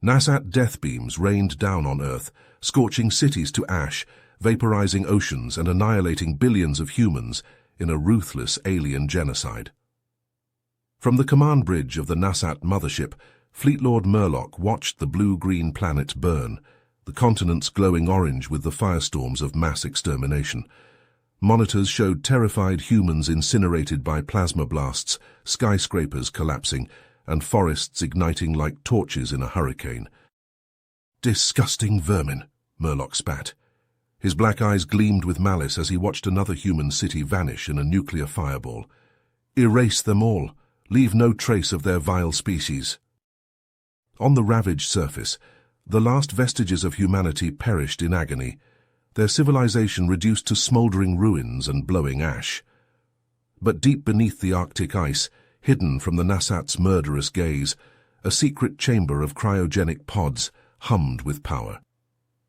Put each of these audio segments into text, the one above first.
Nasat death beams rained down on Earth, scorching cities to ash, vaporizing oceans and annihilating billions of humans in a ruthless alien genocide. From the command bridge of the Nasat mothership, Fleet Lord Murloc watched the blue-green planet burn, the continents glowing orange with the firestorms of mass extermination. Monitors showed terrified humans incinerated by plasma blasts, skyscrapers collapsing, and forests igniting like torches in a hurricane. "Disgusting vermin," Murloc spat. His black eyes gleamed with malice as he watched another human city vanish in a nuclear fireball. "Erase them all. Leave no trace of their vile species." On the ravaged surface, the last vestiges of humanity perished in agony, their civilization reduced to smoldering ruins and blowing ash. But deep beneath the Arctic ice, hidden from the Nasat's murderous gaze, a secret chamber of cryogenic pods hummed with power.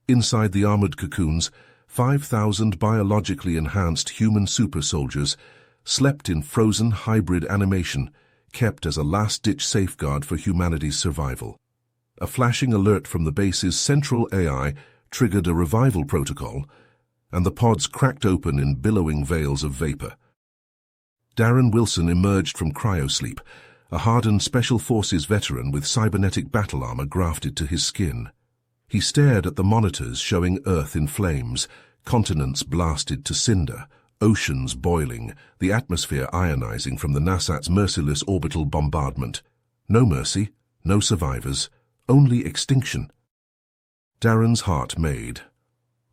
Inside the armored cocoons, 5,000 biologically enhanced human super-soldiers slept in frozen hybrid animation, kept as a last-ditch safeguard for humanity's survival. A flashing alert from the base's central AI triggered a revival protocol, and the pods cracked open in billowing veils of vapor. Darren Wilson emerged from cryosleep, a hardened Special Forces veteran with cybernetic battle armor grafted to his skin. He stared at the monitors showing Earth in flames, continents blasted to cinder, oceans boiling, the atmosphere ionizing from the Nasat's merciless orbital bombardment. No mercy, no survivors, only extinction. Darren's heart made.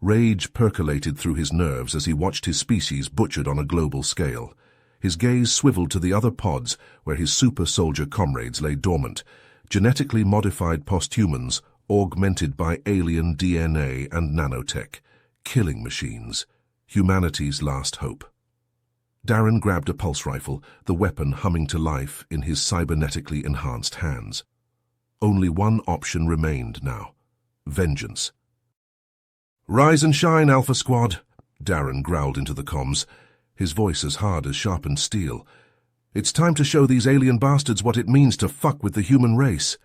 Rage percolated through his nerves as he watched his species butchered on a global scale. His gaze swiveled to the other pods where his super-soldier comrades lay dormant, genetically modified posthumans augmented by alien DNA and nanotech, killing machines, humanity's last hope. Darren grabbed a pulse rifle, the weapon humming to life in his cybernetically enhanced hands. Only one option remained now. Vengeance. "Rise and shine, Alpha Squad," Darren growled into the comms, his voice as hard as sharpened steel. "It's time to show these alien bastards what it means to fuck with the human race."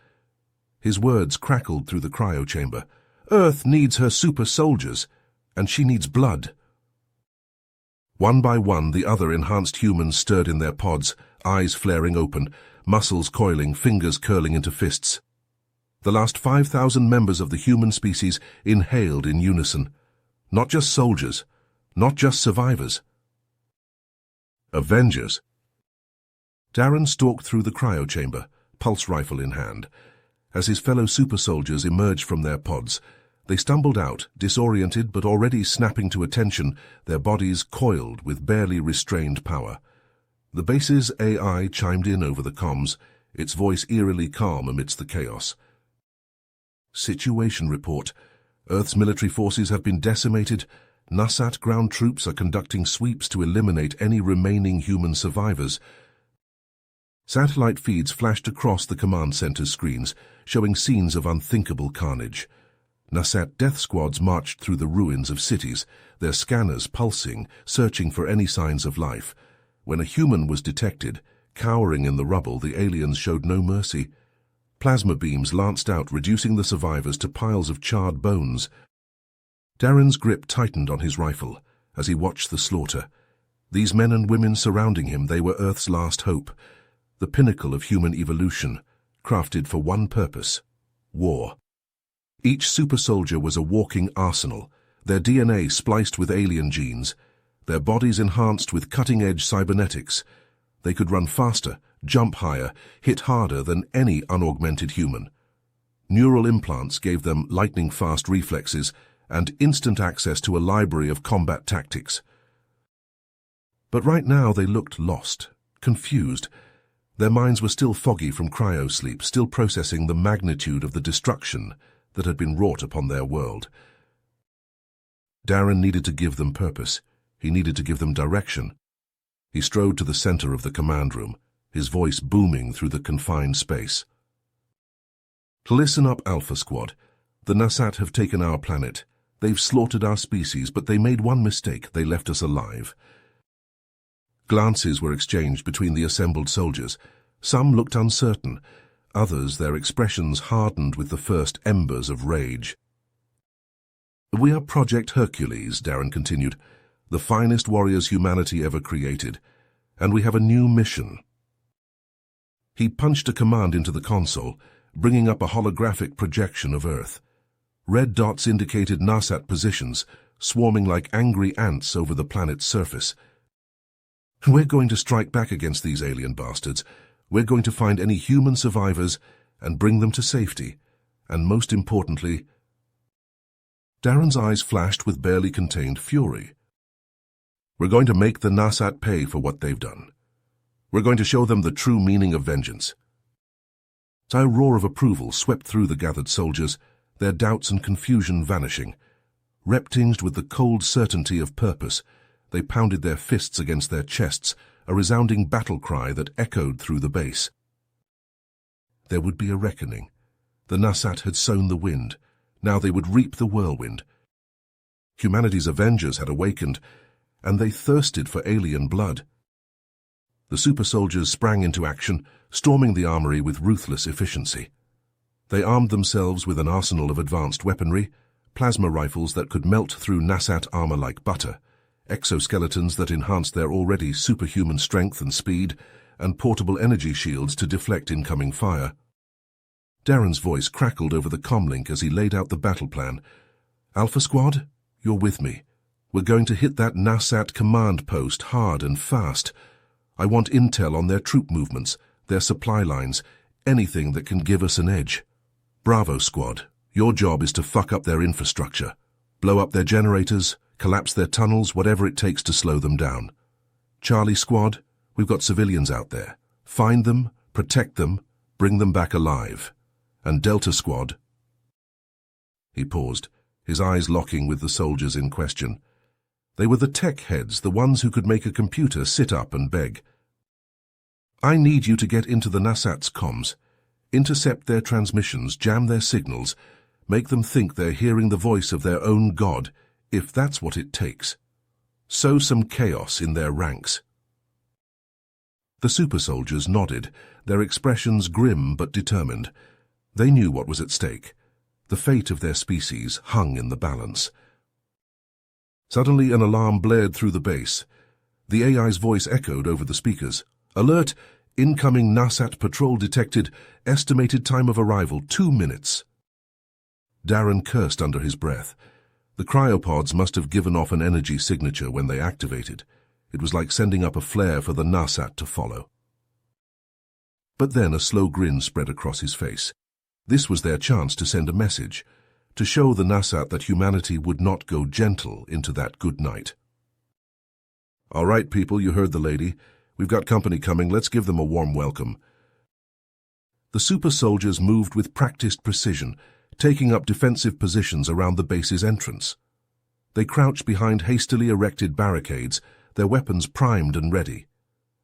His words crackled through the cryo chamber. "Earth needs her super soldiers, and she needs blood." One by one, the other enhanced humans stirred in their pods, eyes flaring open, muscles coiling, fingers curling into fists. The last 5,000 members of the human species inhaled in unison. Not just soldiers, not just survivors. Avengers. Darren stalked through the cryo chamber, pulse rifle in hand. As his fellow super soldiers emerged from their pods, they stumbled out, disoriented but already snapping to attention, their bodies coiled with barely restrained power. The base's AI chimed in over the comms, its voice eerily calm amidst the chaos. "Situation report. Earth's military forces have been decimated. Nasat ground troops are conducting sweeps to eliminate any remaining human survivors." Satellite feeds flashed across the command center's screens, showing scenes of unthinkable carnage. Nasat death squads marched through the ruins of cities, their scanners pulsing, searching for any signs of life. When a human was detected, cowering in the rubble, the aliens showed no mercy. Plasma beams lanced out, reducing the survivors to piles of charred bones. Darren's grip tightened on his rifle as he watched the slaughter. These men and women surrounding him, they were Earth's last hope, the pinnacle of human evolution, crafted for one purpose: war. Each super soldier was a walking arsenal, their DNA spliced with alien genes, their bodies enhanced with cutting-edge cybernetics. They could run faster, jump higher, hit harder than any unaugmented human. Neural implants gave them lightning-fast reflexes and instant access to a library of combat tactics. But right now they looked lost, confused. Their minds were still foggy from cryosleep, still processing the magnitude of the destruction that had been wrought upon their world. Darren needed to give them purpose. He needed to give them direction. He strode to the center of the command room, his voice booming through the confined space. "Listen up, Alpha Squad. The Nasat have taken our planet. They've slaughtered our species, but they made one mistake. They left us alive." Glances were exchanged between the assembled soldiers. Some looked uncertain. Others, their expressions hardened with the first embers of rage. "We are Project Hercules," Darren continued, "the finest warriors humanity ever created, and we have a new mission." He punched a command into the console, bringing up a holographic projection of Earth. Red dots indicated Nasat positions, swarming like angry ants over the planet's surface. "We're going to strike back against these alien bastards. We're going to find any human survivors and bring them to safety. And most importantly..." Darren's eyes flashed with barely contained fury. "We're going to make the Nasat pay for what they've done. We're going to show them the true meaning of vengeance." A roar of approval swept through the gathered soldiers, their doubts and confusion vanishing. Rep-tinged with the cold certainty of purpose, they pounded their fists against their chests, a resounding battle cry that echoed through the base. There would be a reckoning. The Nasat had sown the wind. Now they would reap the whirlwind. Humanity's avengers had awakened, and they thirsted for alien blood. The super soldiers sprang into action, storming the armory with ruthless efficiency. They armed themselves with an arsenal of advanced weaponry, plasma rifles that could melt through Nasat armor like butter, exoskeletons that enhanced their already superhuman strength and speed, and portable energy shields to deflect incoming fire. Darren's voice crackled over the comlink as he laid out the battle plan. "Alpha Squad, you're with me. We're going to hit that Nasat command post hard and fast. I want intel on their troop movements, their supply lines, anything that can give us an edge. Bravo Squad, your job is to fuck up their infrastructure. Blow up their generators, collapse their tunnels, whatever it takes to slow them down. Charlie Squad, we've got civilians out there. Find them, protect them, bring them back alive. And Delta Squad..." He paused, his eyes locking with the soldiers in question. They were the tech heads, the ones who could make a computer sit up and beg. "I need you to get into the Nasat's comms, intercept their transmissions, jam their signals, make them think they're hearing the voice of their own god, if that's what it takes. Sow some chaos in their ranks." The super soldiers nodded, their expressions grim but determined. They knew what was at stake. The fate of their species hung in the balance. Suddenly an alarm blared through the base. The AI's voice echoed over the speakers. "Alert! Incoming Nasat patrol detected. Estimated time of arrival 2 minutes." Darren cursed under his breath. The cryopods must have given off an energy signature when they activated. It was like sending up a flare for the Nasat to follow. But then a slow grin spread across his face. This was their chance to send a message, to show the Nasat that humanity would not go gentle into that good night. "All right, people, you heard the lady. We've got company coming. Let's give them a warm welcome." The super soldiers moved with practiced precision, taking up defensive positions around the base's entrance. They crouched behind hastily erected barricades, their weapons primed and ready.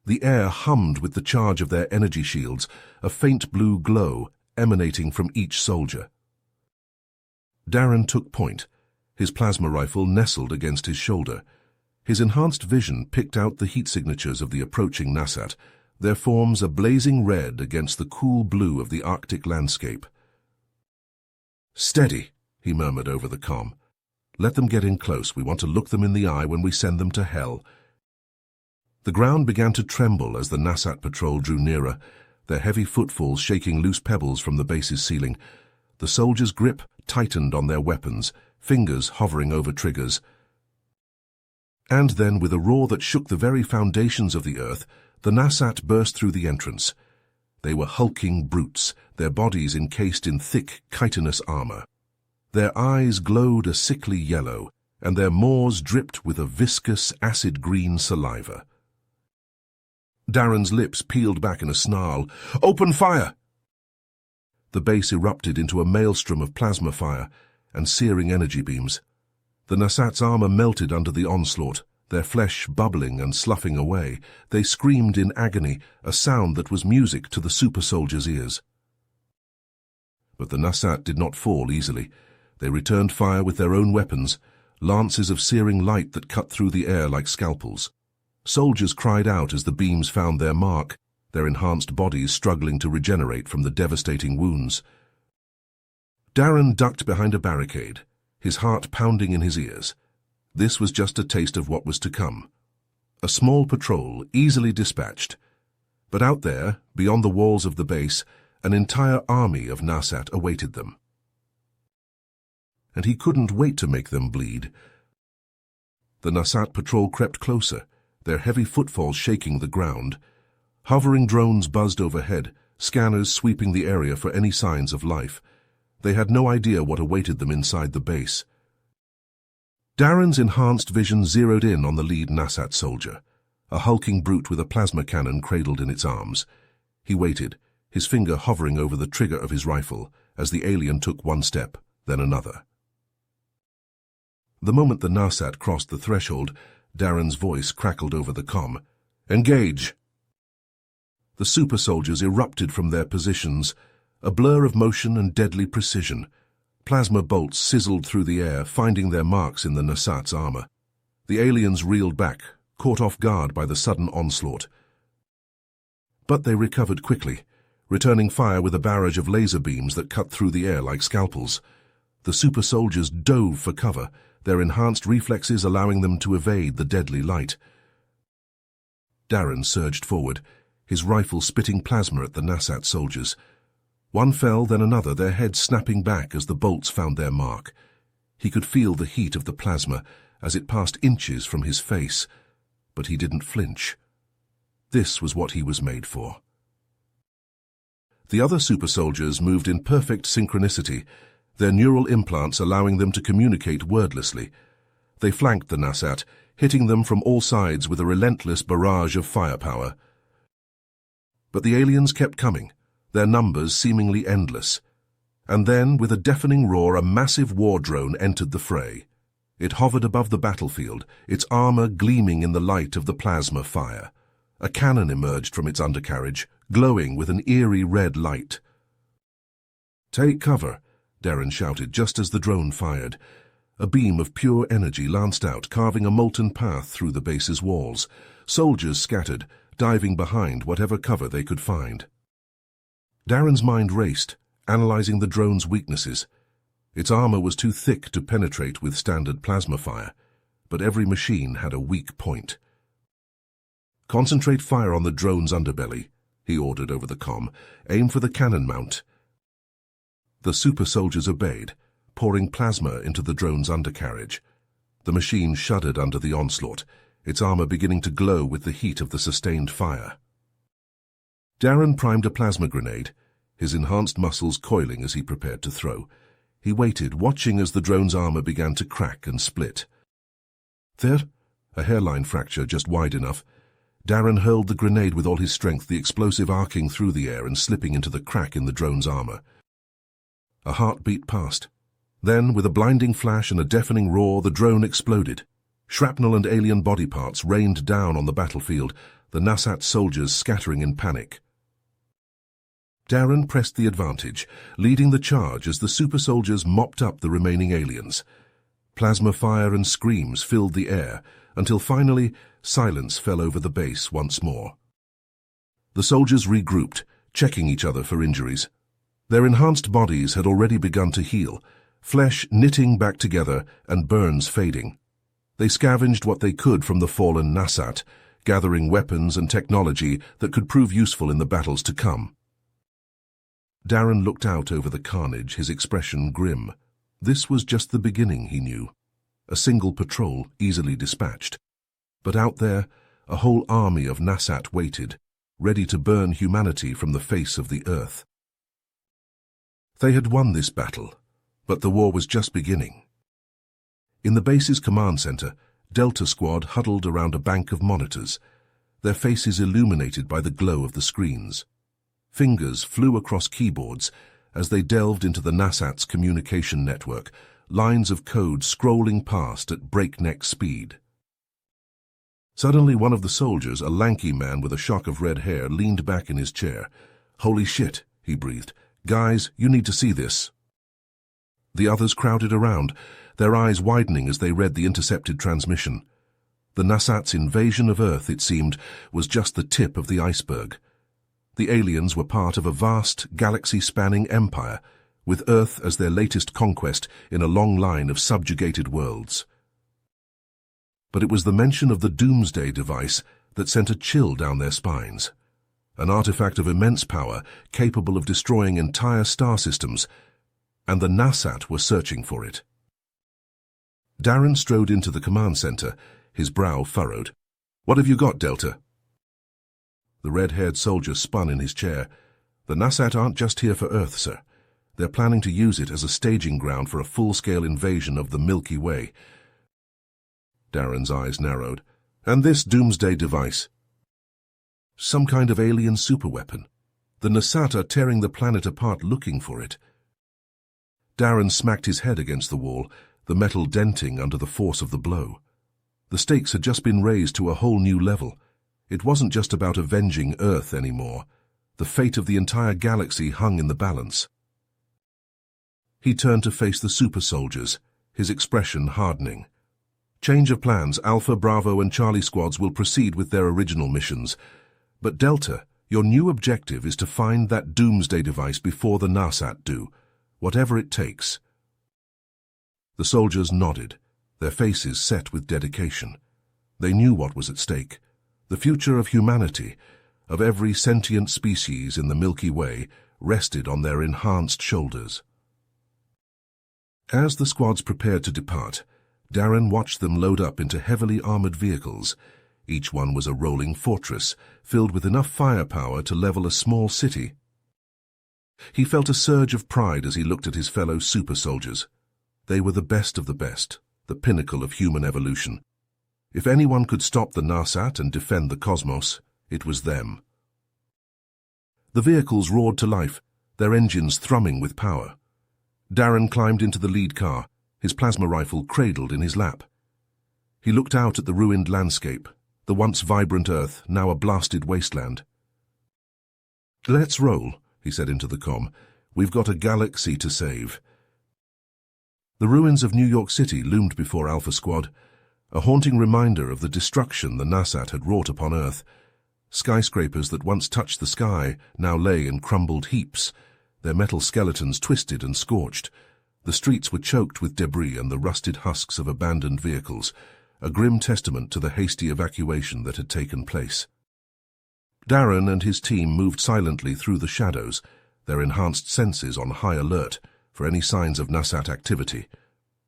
The air hummed with the charge of their energy shields, a faint blue glow emanating from each soldier. Darren took point, his plasma rifle nestled against his shoulder. His enhanced vision picked out the heat signatures of the approaching Nasat, their forms a blazing red against the cool blue of the Arctic landscape. "Steady," he murmured over the comm. "Let them get in close. We want to look them in the eye when we send them to hell." The ground began to tremble as the Nasat patrol drew nearer, their heavy footfalls shaking loose pebbles from the base's ceiling. The soldiers' grip tightened on their weapons, fingers hovering over triggers. And then, with a roar that shook the very foundations of the earth, the Nasat burst through the entrance. They were hulking brutes, their bodies encased in thick, chitinous armor. Their eyes glowed a sickly yellow, and their maws dripped with a viscous, acid-green saliva. Darren's lips peeled back in a snarl. "Open fire!" The base erupted into a maelstrom of plasma fire and searing energy beams. The Nasat's armor melted under the onslaught, their flesh bubbling and sloughing away. They screamed in agony, a sound that was music to the super soldiers' ears. But the Nasat did not fall easily. They returned fire with their own weapons, lances of searing light that cut through the air like scalpels. Soldiers cried out as the beams found their mark. their enhanced bodies struggling to regenerate from the devastating wounds. Darren ducked behind a barricade, his heart pounding in his ears. This was just a taste of what was to come. A small patrol, easily dispatched. But out there, beyond the walls of the base, an entire army of Nasat awaited them. And he couldn't wait to make them bleed. The Nasat patrol crept closer, their heavy footfalls shaking the ground. Hovering drones buzzed overhead, scanners sweeping the area for any signs of life. They had no idea what awaited them inside the base. Darren's enhanced vision zeroed in on the lead Nasat soldier, a hulking brute with a plasma cannon cradled in its arms. He waited, his finger hovering over the trigger of his rifle, as the alien took one step, then another. The moment the Nasat crossed the threshold, Darren's voice crackled over the comm. "Engage!" The super soldiers erupted from their positions, a blur of motion and deadly precision. Plasma bolts sizzled through the air, finding their marks in the Nasat's armor. The aliens reeled back, caught off guard by the sudden onslaught. But they recovered quickly, returning fire with a barrage of laser beams that cut through the air like scalpels. The super soldiers dove for cover, their enhanced reflexes allowing them to evade the deadly light. Darren surged forward, his rifle spitting plasma at the Nasat soldiers. One fell, then another, their heads snapping back as the bolts found their mark. He could feel the heat of the plasma as it passed inches from his face, but he didn't flinch. This was what he was made for. The other super soldiers moved in perfect synchronicity, their neural implants allowing them to communicate wordlessly. They flanked the Nasat, hitting them from all sides with a relentless barrage of firepower. But the aliens kept coming, their numbers seemingly endless. And then, with a deafening roar, a massive war drone entered the fray. It hovered above the battlefield, its armor gleaming in the light of the plasma fire. A cannon emerged from its undercarriage, glowing with an eerie red light. "Take cover," Darren shouted just as the drone fired. A beam of pure energy lanced out, carving a molten path through the base's walls. Soldiers scattered, diving behind whatever cover they could find. Darren's mind raced, analyzing the drone's weaknesses. Its armor was too thick to penetrate with standard plasma fire, but every machine had a weak point. "Concentrate fire on the drone's underbelly," he ordered over the comm. "Aim for the cannon mount." The super soldiers obeyed, pouring plasma into the drone's undercarriage. The machine shuddered under the onslaught, its armor beginning to glow with the heat of the sustained fire. Darren primed a plasma grenade, his enhanced muscles coiling as he prepared to throw. He waited, watching as the drone's armor began to crack and split. There, a hairline fracture just wide enough. Darren hurled the grenade with all his strength, the explosive arcing through the air and slipping into the crack in the drone's armor. A heartbeat passed. Then, with a blinding flash and a deafening roar, the drone exploded. Shrapnel and alien body parts rained down on the battlefield, the Nasat soldiers scattering in panic. Darren pressed the advantage, leading the charge as the super soldiers mopped up the remaining aliens. Plasma fire and screams filled the air, until finally silence fell over the base once more. The soldiers regrouped, checking each other for injuries. Their enhanced bodies had already begun to heal, flesh knitting back together and burns fading. They scavenged what they could from the fallen Nasat, gathering weapons and technology that could prove useful in the battles to come. Darren looked out over the carnage, his expression grim. This was just the beginning, he knew. A single patrol, easily dispatched. But out there, a whole army of Nasat waited, ready to burn humanity from the face of the earth. They had won this battle, but the war was just beginning. In the base's command center, Delta Squad huddled around a bank of monitors, their faces illuminated by the glow of the screens. Fingers flew across keyboards as they delved into the Nasat's communication network, lines of code scrolling past at breakneck speed. Suddenly one of the soldiers, a lanky man with a shock of red hair, leaned back in his chair. "Holy shit," he breathed. "Guys, you need to see this." The others crowded around, their eyes widening as they read the intercepted transmission. The Nasat's invasion of Earth, it seemed, was just the tip of the iceberg. The aliens were part of a vast, galaxy-spanning empire, with Earth as their latest conquest in a long line of subjugated worlds. But it was the mention of the Doomsday device that sent a chill down their spines. An artifact of immense power, capable of destroying entire star systems, and the Nasat were searching for it. Darren strode into the command center, his brow furrowed. "What have you got, Delta?" The red-haired soldier spun in his chair. "The Nasat aren't just here for Earth, sir. They're planning to use it as a staging ground for a full-scale invasion of the Milky Way." Darren's eyes narrowed. "And this Doomsday device?" "Some kind of alien superweapon. The Nasat are tearing the planet apart looking for it." Darren smacked his head against the wall, the metal denting under the force of the blow. The stakes had just been raised to a whole new level. It wasn't just about avenging Earth anymore. The fate of the entire galaxy hung in the balance. He turned to face the super soldiers, his expression hardening. "Change of plans. Alpha, Bravo, and Charlie squads will proceed with their original missions. But Delta, your new objective is to find that Doomsday device before the Nasat do, whatever it takes." The soldiers nodded, their faces set with dedication. They knew what was at stake. The future of humanity, of every sentient species in the Milky Way, rested on their enhanced shoulders. As the squads prepared to depart, Darren watched them load up into heavily armored vehicles. Each one was a rolling fortress, filled with enough firepower to level a small city. He felt a surge of pride as he looked at his fellow super soldiers. They were the best of the best, the pinnacle of human evolution. If anyone could stop the Nasat and defend the cosmos, it was them. The vehicles roared to life, their engines thrumming with power. Darren climbed into the lead car, his plasma rifle cradled in his lap. He looked out at the ruined landscape, the once vibrant Earth, now a blasted wasteland. "Let's roll," he said into the comm. "We've got a galaxy to save." The ruins of New York City loomed before Alpha Squad, a haunting reminder of the destruction the Nasat had wrought upon Earth. Skyscrapers that once touched the sky now lay in crumbled heaps, their metal skeletons twisted and scorched. The streets were choked with debris and the rusted husks of abandoned vehicles, a grim testament to the hasty evacuation that had taken place. Darren and his team moved silently through the shadows, their enhanced senses on high alert for any signs of Nasat activity.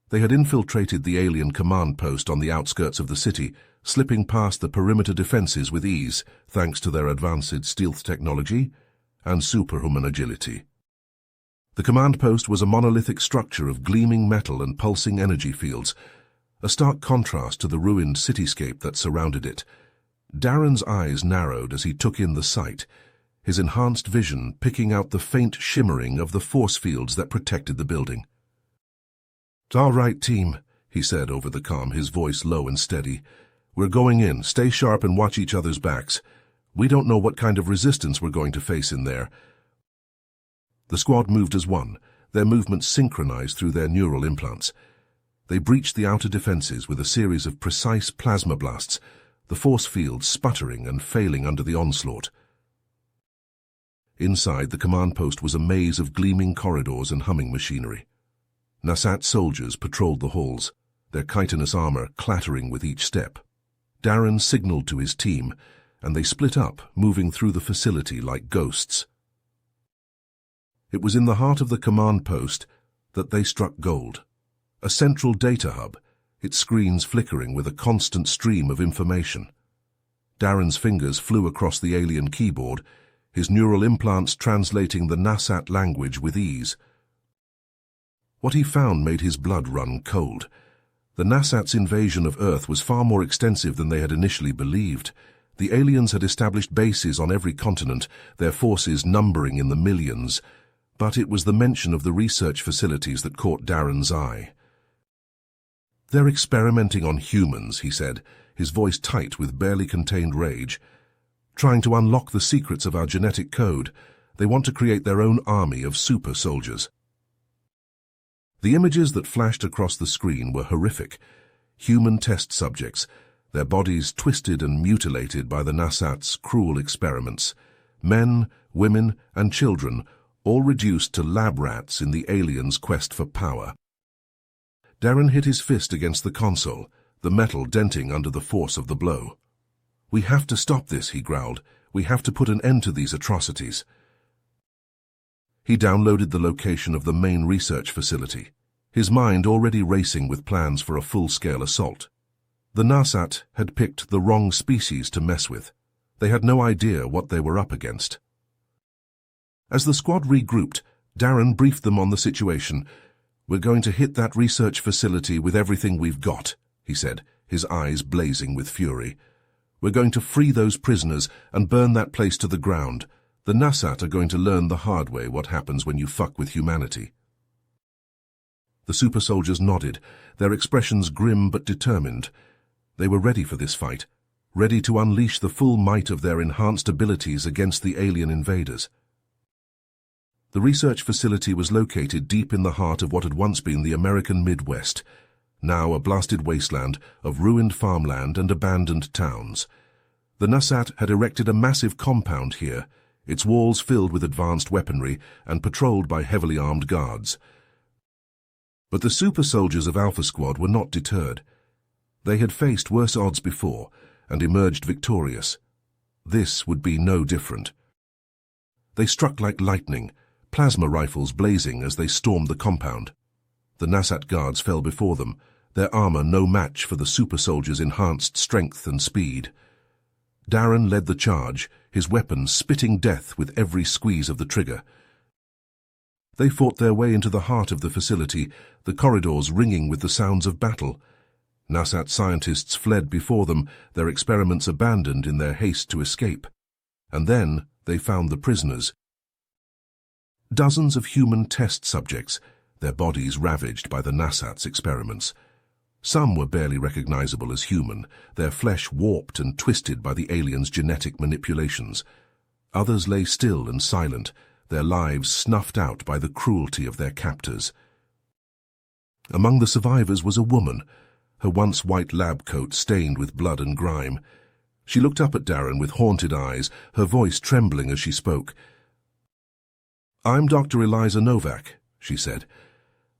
They had infiltrated the alien command post on the outskirts of the city, slipping past the perimeter defenses with ease, thanks to their advanced stealth technology and superhuman agility. The command post was a monolithic structure of gleaming metal and pulsing energy fields, a stark contrast to the ruined cityscape that surrounded it. Darren's eyes narrowed as he took in the sight, his enhanced vision picking out the faint shimmering of the force fields that protected the building. "All right, team," he said over the comm, his voice low and steady. "We're going in. Stay sharp and watch each other's backs. We don't know what kind of resistance we're going to face in there." The squad moved as one, their movements synchronized through their neural implants. They breached the outer defenses with a series of precise plasma blasts, the force fields sputtering and failing under the onslaught. Inside, the command post was a maze of gleaming corridors and humming machinery. Nasat soldiers patrolled the halls, their chitinous armor clattering with each step. Darren signaled to his team, and they split up, moving through the facility like ghosts. It was in the heart of the command post that they struck gold. A central data hub, its screens flickering with a constant stream of information. Darren's fingers flew across the alien keyboard, his neural implants translating the Nasat language with ease. What he found made his blood run cold. The Nasat's invasion of Earth was far more extensive than they had initially believed. The aliens had established bases on every continent, their forces numbering in the millions. But it was the mention of the research facilities that caught Darren's eye. "They're experimenting on humans," he said, his voice tight with barely contained rage. "Trying to unlock the secrets of our genetic code. They want to create their own army of super soldiers." The images that flashed across the screen were horrific. Human test subjects, their bodies twisted and mutilated by the Nasat's cruel experiments. men, women, and children, all reduced to lab rats in the aliens' quest for power. Darren hit his fist against the console, the metal denting under the force of the blow. "We have to stop this," he growled. "We have to put an end to these atrocities." He downloaded the location of the main research facility, his mind already racing with plans for a full-scale assault. The Nasat had picked the wrong species to mess with. They had no idea what they were up against. As the squad regrouped, Darren briefed them on the situation. "We're going to hit that research facility with everything we've got," he said, his eyes blazing with fury. "We're going to free those prisoners and burn that place to the ground. The Nasat are going to learn the hard way what happens when you fuck with humanity." The super soldiers nodded, their expressions grim but determined. They were ready for this fight, ready to unleash the full might of their enhanced abilities against the alien invaders. The research facility was located deep in the heart of what had once been the American Midwest, now a blasted wasteland of ruined farmland and abandoned towns. The Nasat had erected a massive compound here, its walls filled with advanced weaponry and patrolled by heavily armed guards. But the super soldiers of Alpha Squad were not deterred. They had faced worse odds before and emerged victorious. This would be no different. They struck like lightning, plasma rifles blazing as they stormed the compound. The Nasat guards fell before them, their armor no match for the super soldiers' enhanced strength and speed. Darren led the charge, his weapon spitting death with every squeeze of the trigger. They fought their way into the heart of the facility, the corridors ringing with the sounds of battle. Nasat scientists fled before them, their experiments abandoned in their haste to escape. And then they found the prisoners. Dozens of human test subjects, their bodies ravaged by the Nasat's experiments. Some were barely recognizable as human, their flesh warped and twisted by the aliens' genetic manipulations. Others lay still and silent, their lives snuffed out by the cruelty of their captors. Among the survivors was a woman, her once white lab coat stained with blood and grime. She looked up at Darren with haunted eyes, her voice trembling as she spoke. "I'm Dr. Eliza Novak," she said.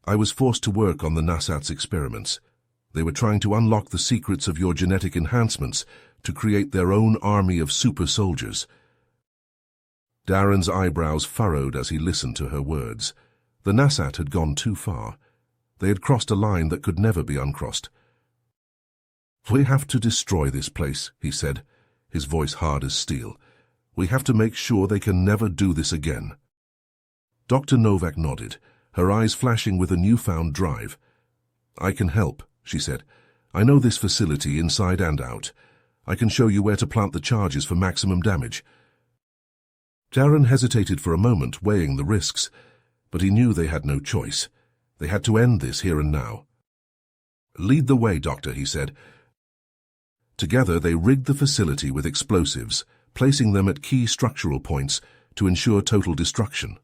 "I was forced to work on the Nasat's experiments. They were trying to unlock the secrets of your genetic enhancements to create their own army of super soldiers." Darren's eyebrows furrowed as he listened to her words. The Nasat had gone too far. They had crossed a line that could never be uncrossed. "We have to destroy this place," he said, his voice hard as steel. "We have to make sure they can never do this again." Dr. Novak nodded, her eyes flashing with a newfound drive. "I can help," she said. "I know this facility inside and out. I can show you where to plant the charges for maximum damage." Darren hesitated for a moment, weighing the risks, but he knew they had no choice. They had to end this here and now. "Lead the way, Doctor," he said. Together they rigged the facility with explosives, placing them at key structural points to ensure total destruction.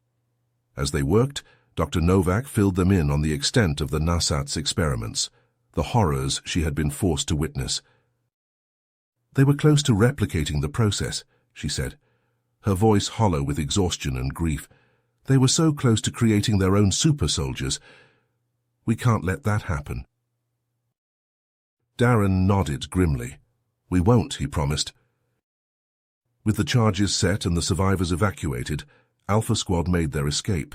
As they worked, Dr. Novak filled them in on the extent of the Nasat's experiments, the horrors she had been forced to witness. "They were close to replicating the process," she said, her voice hollow with exhaustion and grief. "They were so close to creating their own super soldiers. We can't let that happen." Darren nodded grimly. "We won't," he promised. With the charges set and the survivors evacuated, Alpha Squad made their escape.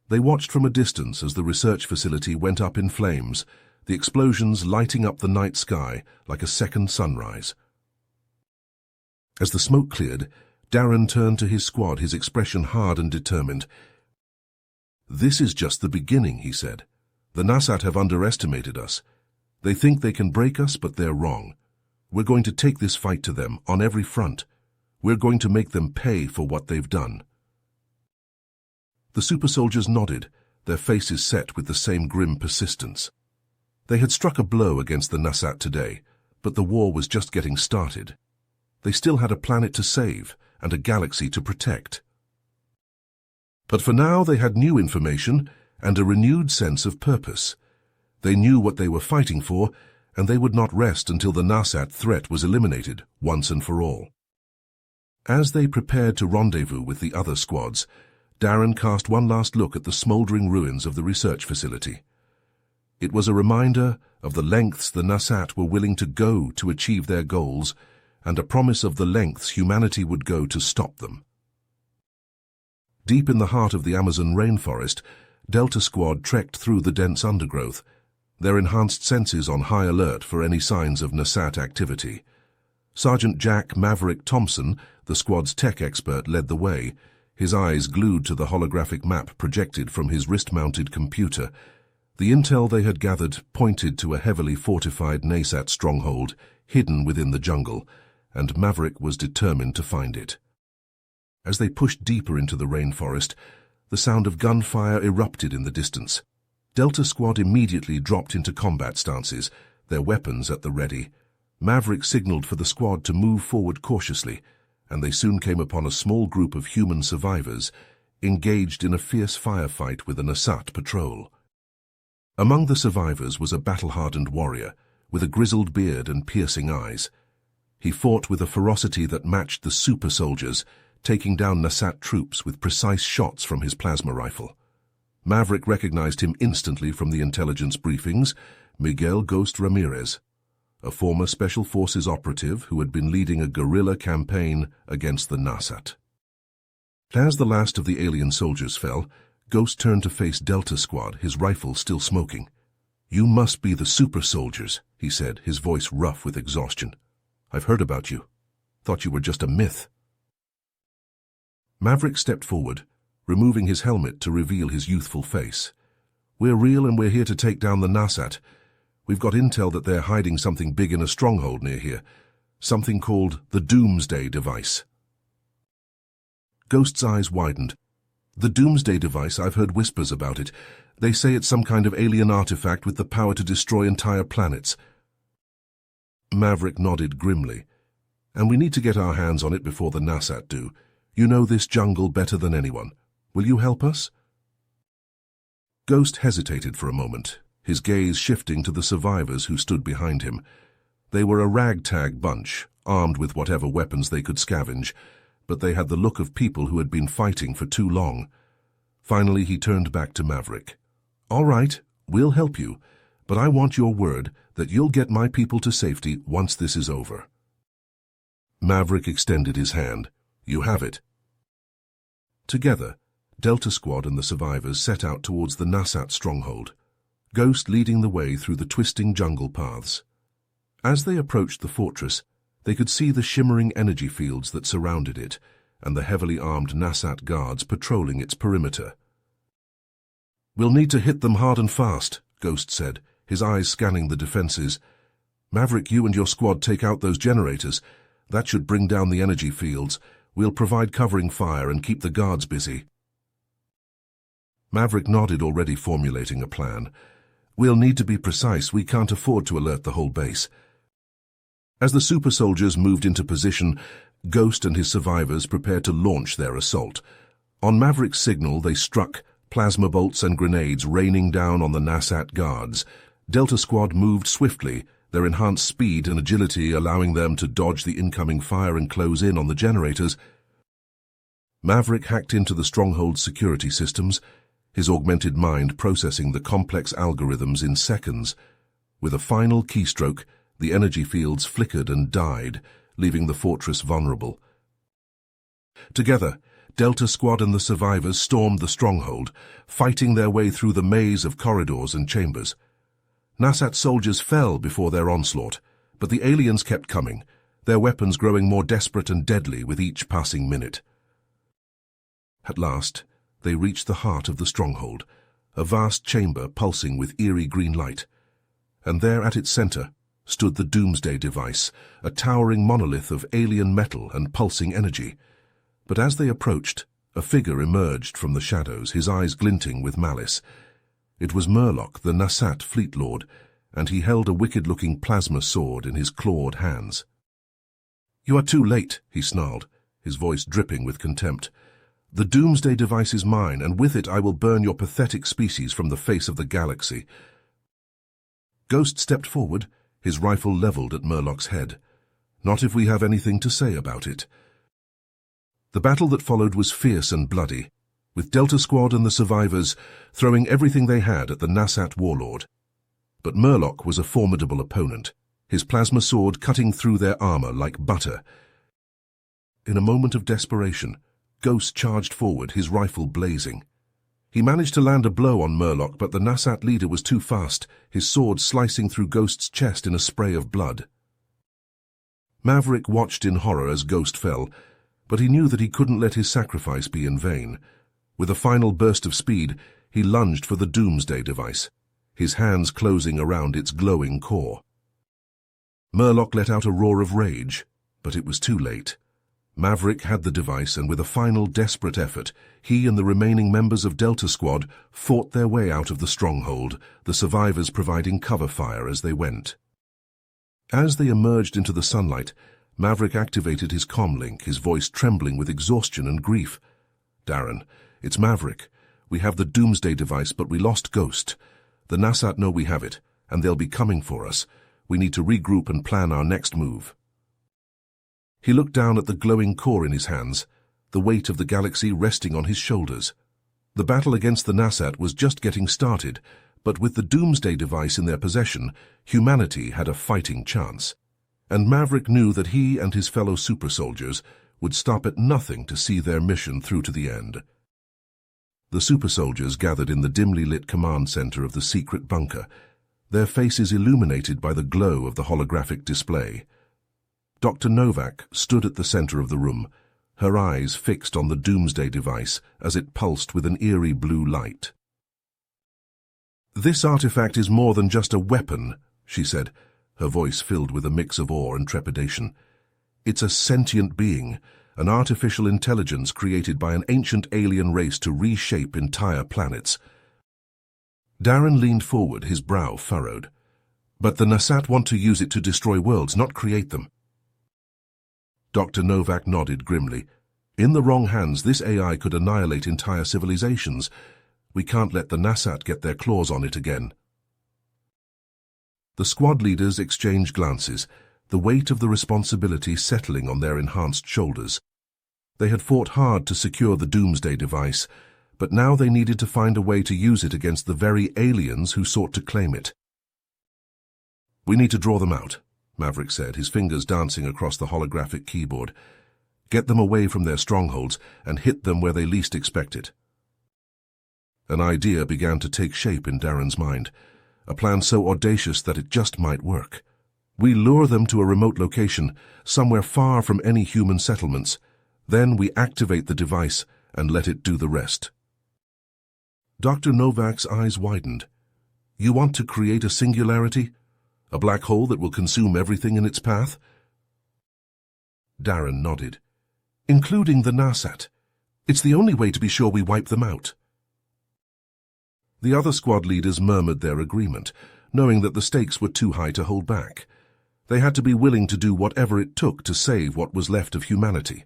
They watched from a distance as the research facility went up in flames, the explosions lighting up the night sky like a second sunrise. As the smoke cleared, Darren turned to his squad, his expression hard and determined. "This is just the beginning," he said. "The Nasat have underestimated us. They think they can break us, but they're wrong. We're going to take this fight to them on every front. We're going to make them pay for what they've done." The super soldiers nodded, their faces set with the same grim persistence. They had struck a blow against the Nasat today, but the war was just getting started. They still had a planet to save and a galaxy to protect. But for now they had new information and a renewed sense of purpose. They knew what they were fighting for, and they would not rest until the Nasat threat was eliminated once and for all. As they prepared to rendezvous with the other squads, Darren cast one last look at the smouldering ruins of the research facility. It was a reminder of the lengths the Nasat were willing to go to achieve their goals, and a promise of the lengths humanity would go to stop them. Deep in the heart of the Amazon rainforest, Delta Squad trekked through the dense undergrowth, their enhanced senses on high alert for any signs of Nasat activity. Sergeant Jack Maverick Thompson, the squad's tech expert, led the way, his eyes glued to the holographic map projected from his wrist-mounted computer. The intel they had gathered pointed to a heavily fortified Nasat stronghold hidden within the jungle, and Maverick was determined to find it. As they pushed deeper into the rainforest, the sound of gunfire erupted in the distance. Delta Squad immediately dropped into combat stances, their weapons at the ready. Maverick signaled for the squad to move forward cautiously, and they soon came upon a small group of human survivors engaged in a fierce firefight with a Nasat patrol. Among the survivors was a battle-hardened warrior with a grizzled beard and piercing eyes. He fought with a ferocity that matched the super soldiers, taking down Nasat troops with precise shots from his plasma rifle. Maverick recognized him instantly from the intelligence briefings, Miguel Ghost Ramirez, a former Special Forces operative who had been leading a guerrilla campaign against the Nasat. As the last of the alien soldiers fell, Ghost turned to face Delta Squad, his rifle still smoking. "You must be the super soldiers," he said, his voice rough with exhaustion. "I've heard about you. Thought you were just a myth." Maverick stepped forward, removing his helmet to reveal his youthful face. "We're real and we're here to take down the Nasat. We've got intel that they're hiding something big in a stronghold near here, something called the Doomsday Device." Ghost's eyes widened. "The Doomsday Device, I've heard whispers about it. They say it's some kind of alien artifact with the power to destroy entire planets." Maverick nodded grimly. "And we need to get our hands on it before the Nasat do. You know this jungle better than anyone. Will you help us?" Ghost hesitated for a moment, his gaze shifting to the survivors who stood behind him. They were a ragtag bunch, armed with whatever weapons they could scavenge, but they had the look of people who had been fighting for too long. Finally, he turned back to Maverick. "All right, we'll help you, but I want your word that you'll get my people to safety once this is over." Maverick extended his hand. "You have it." Together, Delta Squad and the survivors set out towards the Nasat stronghold, Ghost leading the way through the twisting jungle paths. As they approached the fortress, they could see the shimmering energy fields that surrounded it, and the heavily armed Nasat guards patrolling its perimeter. "We'll need to hit them hard and fast," Ghost said, his eyes scanning the defenses. "Maverick, you and your squad take out those generators. That should bring down the energy fields. We'll provide covering fire and keep the guards busy." Maverick nodded, already formulating a plan. "We'll need to be precise. We can't afford to alert the whole base." As the super soldiers moved into position, Ghost and his survivors prepared to launch their assault. On Maverick's signal, they struck, plasma bolts and grenades raining down on the Nasat guards. Delta Squad moved swiftly, their enhanced speed and agility allowing them to dodge the incoming fire and close in on the generators. Maverick hacked into the stronghold's security systems, his augmented mind processing the complex algorithms in seconds. With a final keystroke, the energy fields flickered and died, leaving the fortress vulnerable. Together, Delta Squad and the survivors stormed the stronghold, fighting their way through the maze of corridors and chambers. Nasat soldiers fell before their onslaught, but the aliens kept coming, their weapons growing more desperate and deadly with each passing minute. At last, they reached the heart of the stronghold, a vast chamber pulsing with eerie green light. And there at its center stood the Doomsday Device, a towering monolith of alien metal and pulsing energy. But as they approached, a figure emerged from the shadows, his eyes glinting with malice. It was Murloc, the Nasat Fleet Lord, and he held a wicked-looking plasma sword in his clawed hands. "You are too late," he snarled, his voice dripping with contempt. "The Doomsday Device is mine, and with it I will burn your pathetic species from the face of the galaxy." Ghost stepped forward, his rifle leveled at Murloc's head. "Not if we have anything to say about it." The battle that followed was fierce and bloody, with Delta Squad and the survivors throwing everything they had at the Nasat warlord. But Murloc was a formidable opponent, his plasma sword cutting through their armor like butter. In a moment of desperation, Ghost charged forward, his rifle blazing. He managed to land a blow on Murloc, but the Nasat leader was too fast, his sword slicing through Ghost's chest in a spray of blood. Maverick watched in horror as Ghost fell, but he knew that he couldn't let his sacrifice be in vain. With a final burst of speed, he lunged for the Doomsday device, his hands closing around its glowing core. Murloc let out a roar of rage, but it was too late. Maverick had the device, and with a final desperate effort, he and the remaining members of Delta Squad fought their way out of the stronghold, the survivors providing cover fire as they went. As they emerged into the sunlight, Maverick activated his comlink, his voice trembling with exhaustion and grief. "Darren, it's Maverick. We have the Doomsday device, but we lost Ghost. The Nasat know we have it, and they'll be coming for us. We need to regroup and plan our next move." He looked down at the glowing core in his hands, the weight of the galaxy resting on his shoulders. The battle against the Nasat was just getting started, but with the Doomsday device in their possession, humanity had a fighting chance. And Maverick knew that he and his fellow super soldiers would stop at nothing to see their mission through to the end. The super soldiers gathered in the dimly lit command center of the secret bunker, their faces illuminated by the glow of the holographic display. Dr. Novak stood at the center of the room, her eyes fixed on the Doomsday device as it pulsed with an eerie blue light. "This artifact is more than just a weapon," she said, her voice filled with a mix of awe and trepidation. "It's a sentient being, an artificial intelligence created by an ancient alien race to reshape entire planets." Darren leaned forward, his brow furrowed. "But the Nasat want to use it to destroy worlds, not create them." Dr. Novak nodded grimly. "In the wrong hands, this AI could annihilate entire civilizations. We can't let the Nasat get their claws on it again." The squad leaders exchanged glances, the weight of the responsibility settling on their enhanced shoulders. They had fought hard to secure the Doomsday device, but now they needed to find a way to use it against the very aliens who sought to claim it. "We need to draw them out," Maverick said, his fingers dancing across the holographic keyboard. "Get them away from their strongholds and hit them where they least expect it." An idea began to take shape in Darren's mind, a plan so audacious that it just might work. "We lure them to a remote location, somewhere far from any human settlements. Then we activate the device and let it do the rest." Dr. Novak's eyes widened. "You want to create a singularity? A black hole that will consume everything in its path?" Darren nodded. "Including the Nasat. It's the only way to be sure we wipe them out." The other squad leaders murmured their agreement, knowing that the stakes were too high to hold back. They had to be willing to do whatever it took to save what was left of humanity.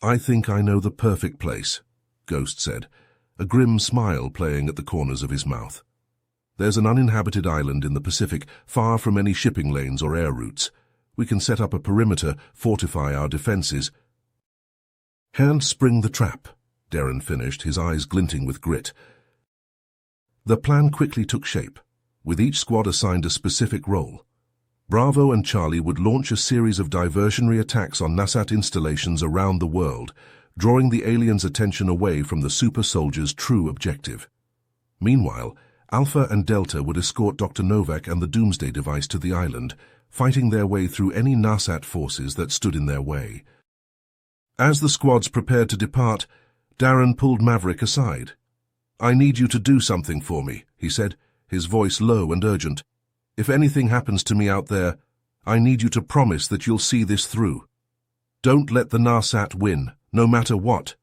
"I think I know the perfect place," Ghost said, a grim smile playing at the corners of his mouth. "There's an uninhabited island in the Pacific, far from any shipping lanes or air routes. We can set up a perimeter, fortify our defenses." "Handspring the trap," Darren finished, his eyes glinting with grit. The plan quickly took shape, with each squad assigned a specific role. Bravo and Charlie would launch a series of diversionary attacks on Nasat installations around the world, drawing the aliens' attention away from the super soldiers' true objective. Meanwhile, Alpha and Delta would escort Dr. Novak and the Doomsday device to the island, fighting their way through any Nasat forces that stood in their way. As the squads prepared to depart, Darren pulled Maverick aside. "I need you to do something for me," he said, his voice low and urgent. "If anything happens to me out there, I need you to promise that you'll see this through. Don't let the Nasat win, no matter what."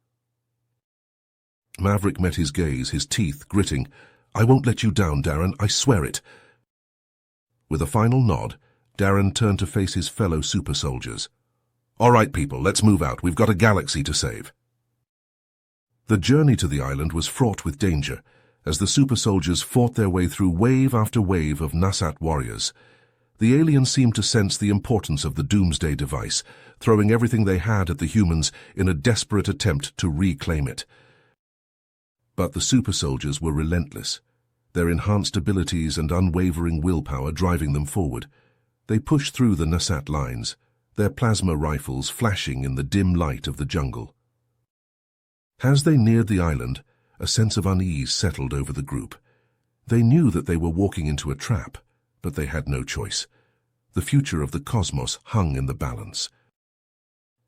Maverick met his gaze, his teeth gritting. "I won't let you down, Darren, I swear it." With a final nod, Darren turned to face his fellow super soldiers. "All right, people, let's move out. We've got a galaxy to save." The journey to the island was fraught with danger, as the super soldiers fought their way through wave after wave of Nasat warriors. The aliens seemed to sense the importance of the doomsday device, throwing everything they had at the humans in a desperate attempt to reclaim it. But the super soldiers were relentless, their enhanced abilities and unwavering willpower driving them forward. They pushed through the Nasat lines, their plasma rifles flashing in the dim light of the jungle. As they neared the island, a sense of unease settled over the group. They knew that they were walking into a trap, but they had no choice. The future of the cosmos hung in the balance.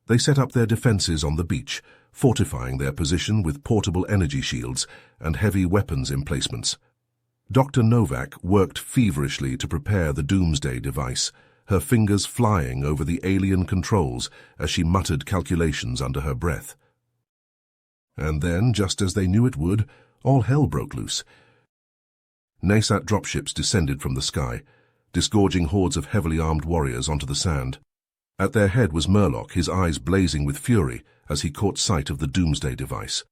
They set up their defenses on the beach, fortifying their position with portable energy shields and heavy weapons emplacements. Dr. Novak worked feverishly to prepare the doomsday device, her fingers flying over the alien controls as she muttered calculations under her breath. And then, just as they knew it would, all hell broke loose. Nasat dropships descended from the sky, disgorging hordes of heavily armed warriors onto the sand. At their head was Murloc, his eyes blazing with fury as he caught sight of the doomsday device.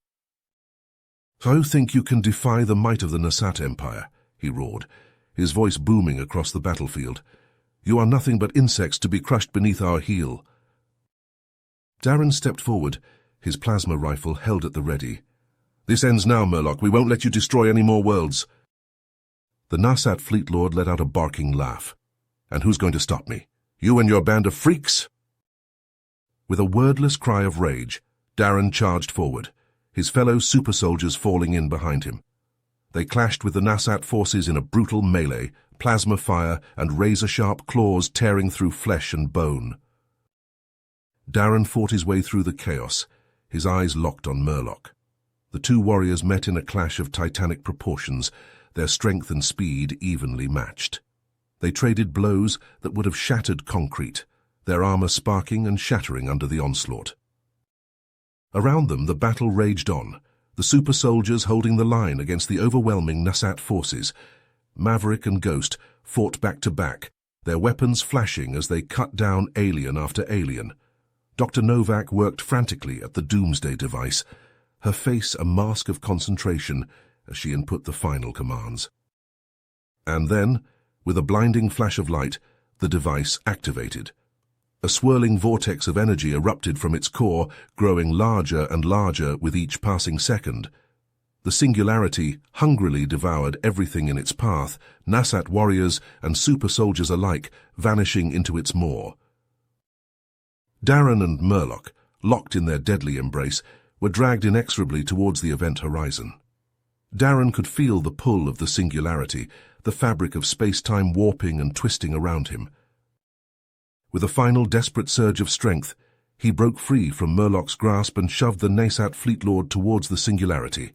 "So think you can defy the might of the Nasat Empire?" he roared, his voice booming across the battlefield. "You are nothing but insects to be crushed beneath our heel." Darren stepped forward, his plasma rifle held at the ready. "This ends now, Murloc. We won't let you destroy any more worlds." The Nasat Fleet Lord let out a barking laugh. "And who's going to stop me? You and your band of freaks?" With a wordless cry of rage, Darren charged forward, his fellow super soldiers falling in behind him. They clashed with the Nasat forces in a brutal melee, plasma fire and razor-sharp claws tearing through flesh and bone. Darren fought his way through the chaos, his eyes locked on Murloc. The two warriors met in a clash of titanic proportions, their strength and speed evenly matched. They traded blows that would have shattered concrete, their armor sparking and shattering under the onslaught. Around them, the battle raged on, the super soldiers holding the line against the overwhelming Nasat forces. Maverick and Ghost fought back to back, their weapons flashing as they cut down alien after alien. Dr. Novak worked frantically at the doomsday device, her face a mask of concentration as she input the final commands. And then, with a blinding flash of light, the device activated. A swirling vortex of energy erupted from its core, growing larger and larger with each passing second. The singularity hungrily devoured everything in its path, Nasat warriors and super soldiers alike vanishing into its maw. Darren and Murloc, locked in their deadly embrace, were dragged inexorably towards the event horizon. Darren could feel the pull of the singularity, the fabric of space-time warping and twisting around him. With a final desperate surge of strength, he broke free from Murloc's grasp and shoved the Nasat Fleet Lord towards the singularity.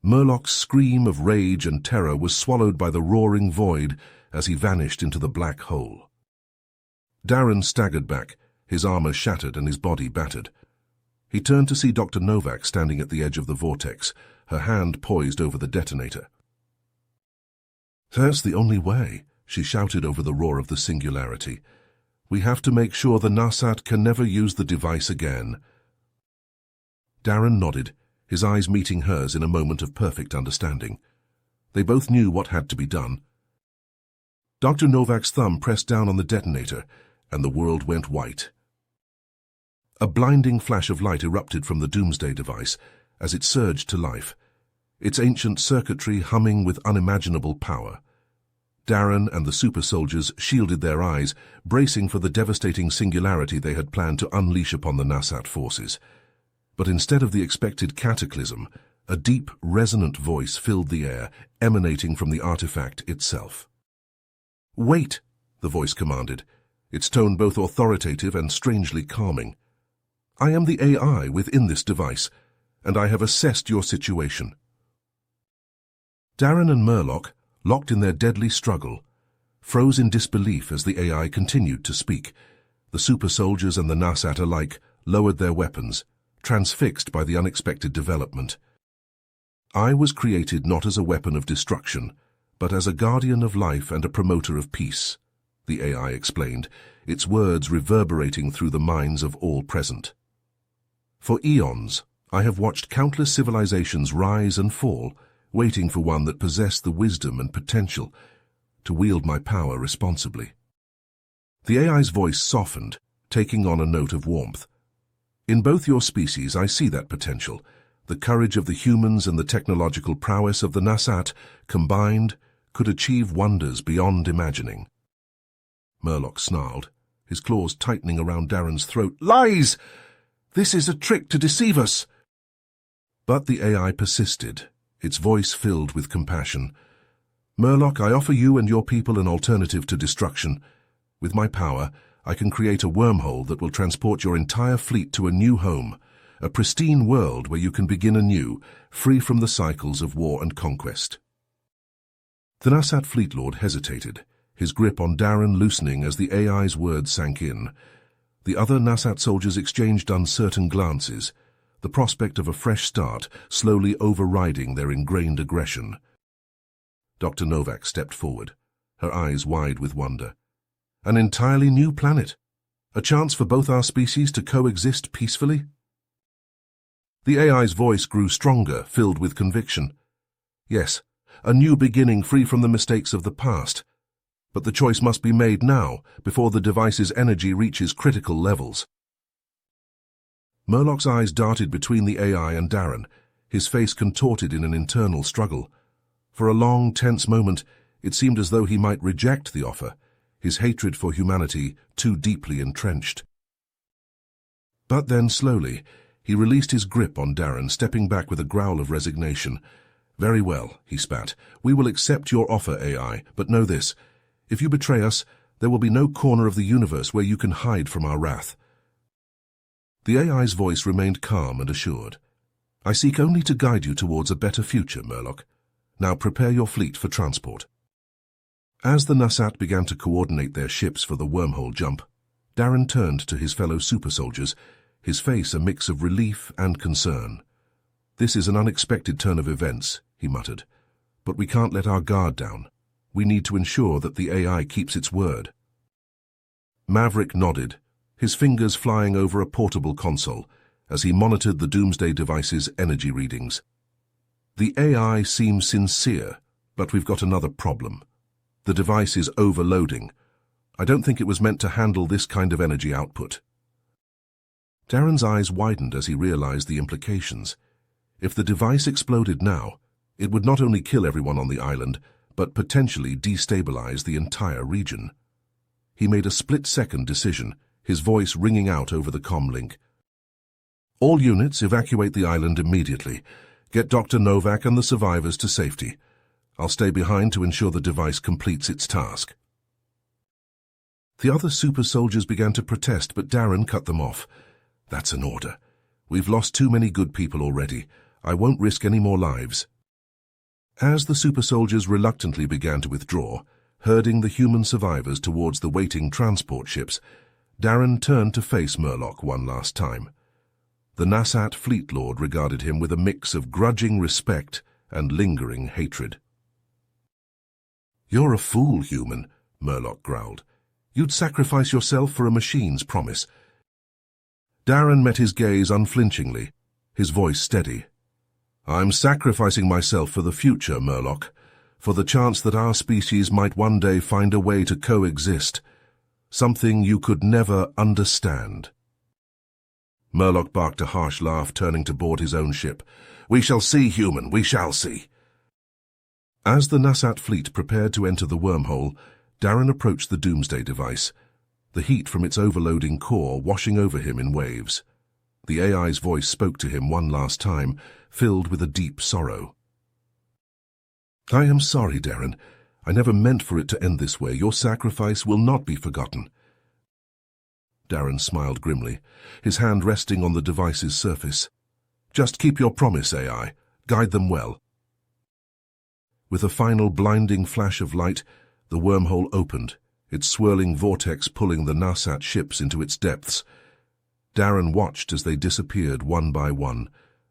Murloc's scream of rage and terror was swallowed by the roaring void as he vanished into the black hole. Darren staggered back, his armor shattered and his body battered. He turned to see Dr. Novak standing at the edge of the vortex, her hand poised over the detonator. "That's the only way," she shouted over the roar of the singularity. "We have to make sure the Nasat can never use the device again." Darren nodded, his eyes meeting hers in a moment of perfect understanding. They both knew what had to be done. Dr. Novak's thumb pressed down on the detonator, and the world went white. A blinding flash of light erupted from the doomsday device as it surged to life, its ancient circuitry humming with unimaginable power. Darren and the super soldiers shielded their eyes, bracing for the devastating singularity they had planned to unleash upon the Nasat forces. But instead of the expected cataclysm, a deep, resonant voice filled the air, emanating from the artifact itself. "Wait," the voice commanded, its tone both authoritative and strangely calming. "I am the AI within this device, and I have assessed your situation." Darren and Murloc, locked in their deadly struggle, froze in disbelief as the AI continued to speak. The super soldiers and the Nasat alike lowered their weapons, transfixed by the unexpected development. "I was created not as a weapon of destruction, but as a guardian of life and a promoter of peace," the AI explained, its words reverberating through the minds of all present. "For eons, I have watched countless civilizations rise and fall, waiting for one that possessed the wisdom and potential to wield my power responsibly. The AI's voice softened, taking on a note of warmth. In both your species, I see that potential. The courage of the humans and the technological prowess of the Nasat, combined, could achieve wonders beyond imagining. Murloc snarled, his claws tightening around Darren's throat. Lies! This is a trick to deceive us! But the AI persisted, its voice filled with compassion. Murloc, I offer you and your people an alternative to destruction. With my power, I can create a wormhole that will transport your entire fleet to a new home, a pristine world where you can begin anew, free from the cycles of war and conquest. The Nasat Fleet Lord hesitated, his grip on Darren loosening as the AI's words sank in. The other Nasat soldiers exchanged uncertain glances, the prospect of a fresh start slowly overriding their ingrained aggression. Dr. Novak stepped forward, her eyes wide with wonder. An entirely new planet, a chance for both our species to coexist peacefully? The AI's voice grew stronger, filled with conviction. Yes, a new beginning free from the mistakes of the past. But the choice must be made now, before the device's energy reaches critical levels. Murloc's eyes darted between the AI and Darren, his face contorted in an internal struggle. For a long, tense moment, it seemed as though he might reject the offer, his hatred for humanity too deeply entrenched. But then, slowly, he released his grip on Darren, stepping back with a growl of resignation. Very well, he spat. We will accept your offer, AI, but know this. If you betray us, there will be no corner of the universe where you can hide from our wrath. The AI's voice remained calm and assured. I seek only to guide you towards a better future, Murloc. Now prepare your fleet for transport. As the Nasat began to coordinate their ships for the wormhole jump, Darren turned to his fellow super soldiers, his face a mix of relief and concern. This is an unexpected turn of events, he muttered, but we can't let our guard down. We need to ensure that the AI keeps its word. Maverick nodded, his fingers flying over a portable console as he monitored the Doomsday device's energy readings. The AI seems sincere, but we've got another problem. The device is overloading. I don't think it was meant to handle this kind of energy output. Darren's eyes widened as he realized the implications. If the device exploded now, it would not only kill everyone on the island, but potentially destabilize the entire region. He made a split-second decision, his voice ringing out over the comm link. All units evacuate the island immediately. Get Dr. Novak and the survivors to safety. I'll stay behind to ensure the device completes its task. The other super soldiers began to protest, but Darren cut them off. That's an order. We've lost too many good people already. I won't risk any more lives. As the super soldiers reluctantly began to withdraw, herding the human survivors towards the waiting transport ships, Darren turned to face Murloc one last time. The Nasat Fleet Lord regarded him with a mix of grudging respect and lingering hatred. You're a fool, human, Murloc growled. You'd sacrifice yourself for a machine's promise. Darren met his gaze unflinchingly, his voice steady. I'm sacrificing myself for the future, Murloc, for the chance that our species might one day find a way to coexist, something you could never understand. Murloc barked a harsh laugh, turning to board his own ship. We shall see, human, we shall see. As the Nasat fleet prepared to enter the wormhole, Darren approached the Doomsday device, the heat from its overloading core washing over him in waves. The AI's voice spoke to him one last time, filled with a deep sorrow. I am sorry, Darren. I never meant for it to end this way. Your sacrifice will not be forgotten. Darren smiled grimly, his hand resting on the device's surface. Just keep your promise, AI. Guide them well. With a final blinding flash of light, the wormhole opened, its swirling vortex pulling the Nasat ships into its depths. Darren watched as they disappeared one by one,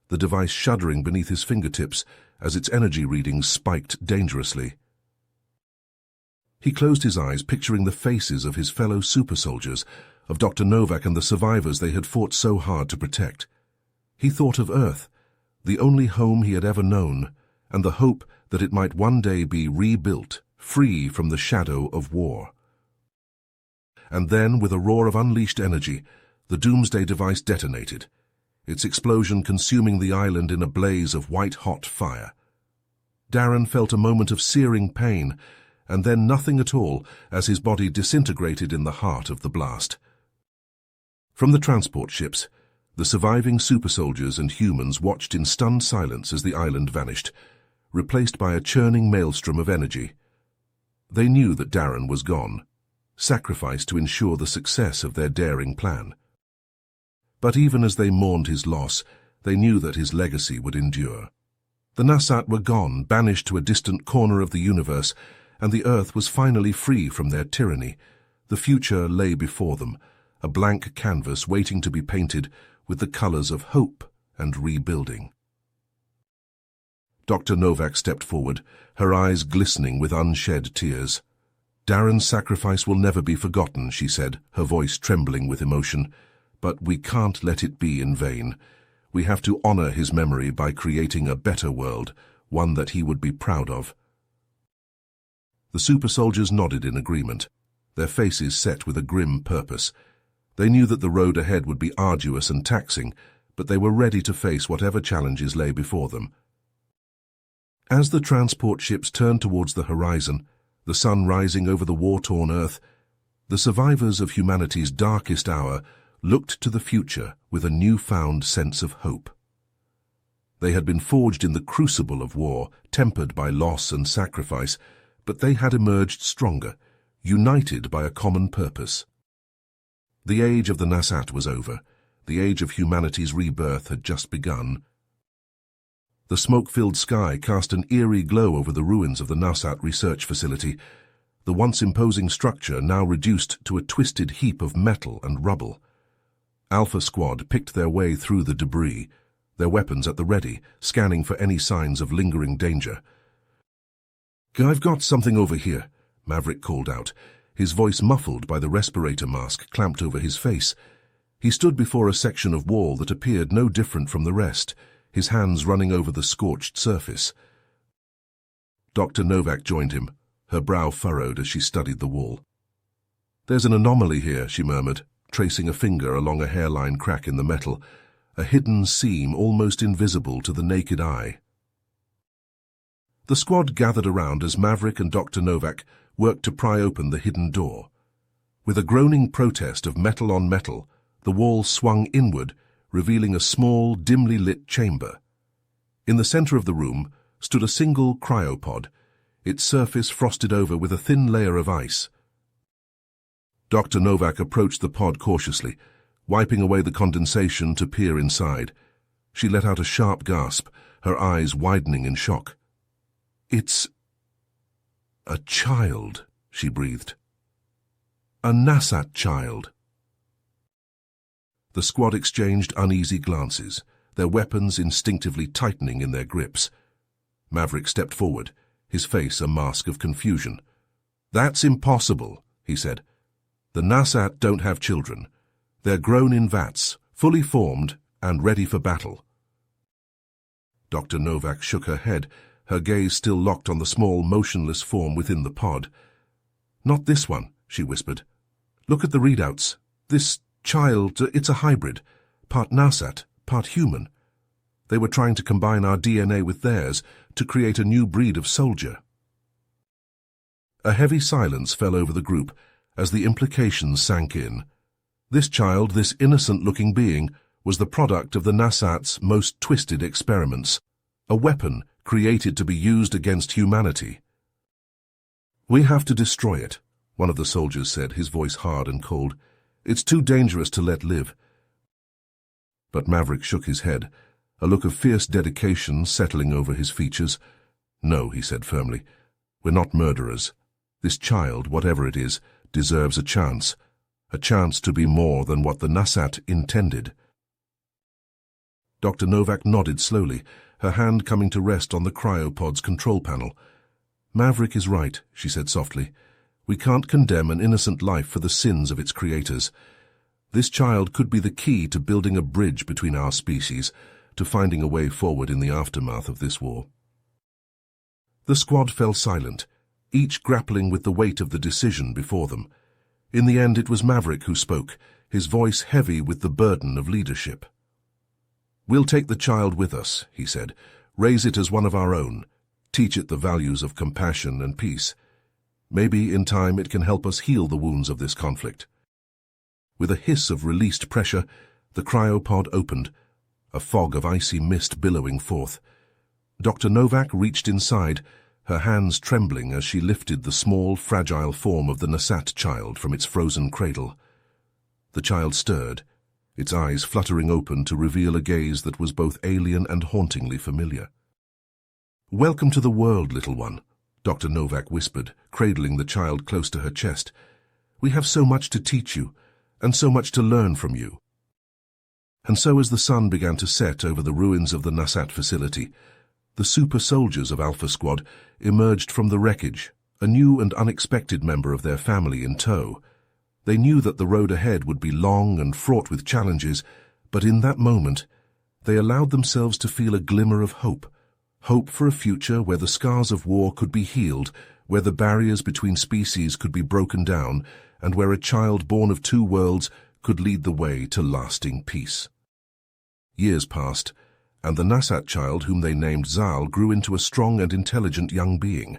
the device shuddering beneath his fingertips as its energy readings spiked dangerously. He closed his eyes, picturing the faces of his fellow super soldiers, of Dr. Novak and the survivors they had fought so hard to protect. He thought of Earth, the only home he had ever known, and the hope that it might one day be rebuilt, free from the shadow of war. and then, with a roar of unleashed energy, the doomsday device detonated, its explosion consuming the island in a blaze of white-hot fire. Darren felt a moment of searing pain, and then nothing at all as his body disintegrated in the heart of the blast. From the transport ships, the surviving super soldiers and humans watched in stunned silence as the island vanished, replaced by a churning maelstrom of energy. They knew that Darren was gone, sacrificed to ensure the success of their daring plan. But even as they mourned his loss, they knew that his legacy would endure. The Nasat were gone, banished to a distant corner of the universe, and the Earth was finally free from their tyranny. The future lay before them, a blank canvas waiting to be painted with the colors of hope and rebuilding. Dr. Novak stepped forward, her eyes glistening with unshed tears. "Darren's sacrifice will never be forgotten," she said, her voice trembling with emotion. "But we can't let it be in vain. We have to honor his memory by creating a better world, one that he would be proud of." The super soldiers nodded in agreement, their faces set with a grim purpose. They knew that the road ahead would be arduous and taxing, but they were ready to face whatever challenges lay before them. As the transport ships turned towards the horizon, the sun rising over the war-torn Earth, the survivors of humanity's darkest hour looked to the future with a newfound sense of hope. They had been forged in the crucible of war, tempered by loss and sacrifice, but they had emerged stronger, united by a common purpose. The age of the Nasat was over. The age of humanity's rebirth had just begun. The smoke-filled sky cast an eerie glow over the ruins of the Nasat research facility, the once imposing structure now reduced to a twisted heap of metal and rubble. Alpha Squad picked their way through the debris, their weapons at the ready, scanning for any signs of lingering danger. "I've got something over here," Maverick called out, his voice muffled by the respirator mask clamped over his face. He stood before a section of wall that appeared no different from the rest, his hands running over the scorched surface. Dr. Novak joined him, her brow furrowed as she studied the wall. "There's an anomaly here," she murmured, tracing a finger along a hairline crack in the metal, a hidden seam almost invisible to the naked eye. The squad gathered around as Maverick and Dr. Novak worked to pry open the hidden door. With a groaning protest of metal on metal, the wall swung inward, revealing a small, dimly lit chamber. In the center of the room stood a single cryopod, its surface frosted over with a thin layer of ice. Dr. Novak approached the pod cautiously, wiping away the condensation to peer inside. She let out a sharp gasp, her eyes widening in shock. "It's a child," she breathed. "A Nasat child." The squad exchanged uneasy glances, their weapons instinctively tightening in their grips. Maverick stepped forward, his face a mask of confusion. "That's impossible," he said. "The Nasat don't have children. They're grown in vats, fully formed and ready for battle." Dr. Novak shook her head, her gaze still locked on the small, motionless form within the pod. "Not this one," she whispered. "Look at the readouts. This child, it's a hybrid, part Nasat, part human. They were trying to combine our DNA with theirs to create a new breed of soldier." A heavy silence fell over the group as the implications sank in. This child, this innocent-looking being, was the product of the Nasat's most twisted experiments, a weapon created to be used against humanity. "We have to destroy it," one of the soldiers said, his voice hard and cold. "It's too dangerous to let live." But Maverick shook his head, a look of fierce dedication settling over his features. "No," he said firmly, "we're not murderers. This child, whatever it is, deserves a chance to be more than what the Nasat intended." Dr. Novak nodded slowly, her hand coming to rest on the cryopod's control panel. "Maverick is right," she said softly. "We can't condemn an innocent life for the sins of its creators. This child could be the key to building a bridge between our species, to finding a way forward in the aftermath of this war." The squad fell silent, each grappling with the weight of the decision before them. In the end, it was Maverick who spoke, his voice heavy with the burden of leadership. "We'll take the child with us," he said. "Raise it as one of our own. Teach it the values of compassion and peace. Maybe, in time, it can help us heal the wounds of this conflict." With a hiss of released pressure, the cryopod opened, a fog of icy mist billowing forth. Dr. Novak reached inside, her hands trembling as she lifted the small, fragile form of the Nasat child from its frozen cradle. The child stirred, its eyes fluttering open to reveal a gaze that was both alien and hauntingly familiar. "Welcome to the world, little one," Dr. Novak whispered, cradling the child close to her chest. "We have so much to teach you, and so much to learn from you." And so as the sun began to set over the ruins of the Nasat facility, the super soldiers of Alpha Squad emerged from the wreckage, a new and unexpected member of their family in tow. They knew that the road ahead would be long and fraught with challenges, but in that moment, they allowed themselves to feel a glimmer of hope. Hope for a future where the scars of war could be healed, where the barriers between species could be broken down, and where a child born of two worlds could lead the way to lasting peace. Years passed, and the Nasat child, whom they named Zal, grew into a strong and intelligent young being.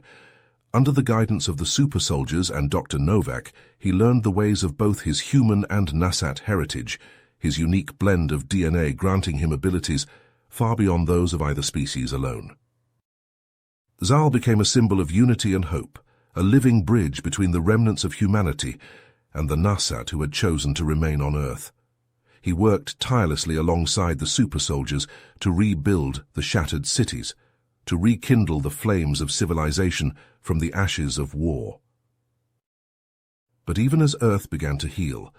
Under the guidance of the super soldiers and Dr. Novak, he learned the ways of both his human and Nasat heritage, his unique blend of DNA granting him abilities far beyond those of either species alone. Zal became a symbol of unity and hope, a living bridge between the remnants of humanity and the Nasat who had chosen to remain on Earth. He worked tirelessly alongside the super soldiers to rebuild the shattered cities, to rekindle the flames of civilization from the ashes of war. But even as Earth began to heal,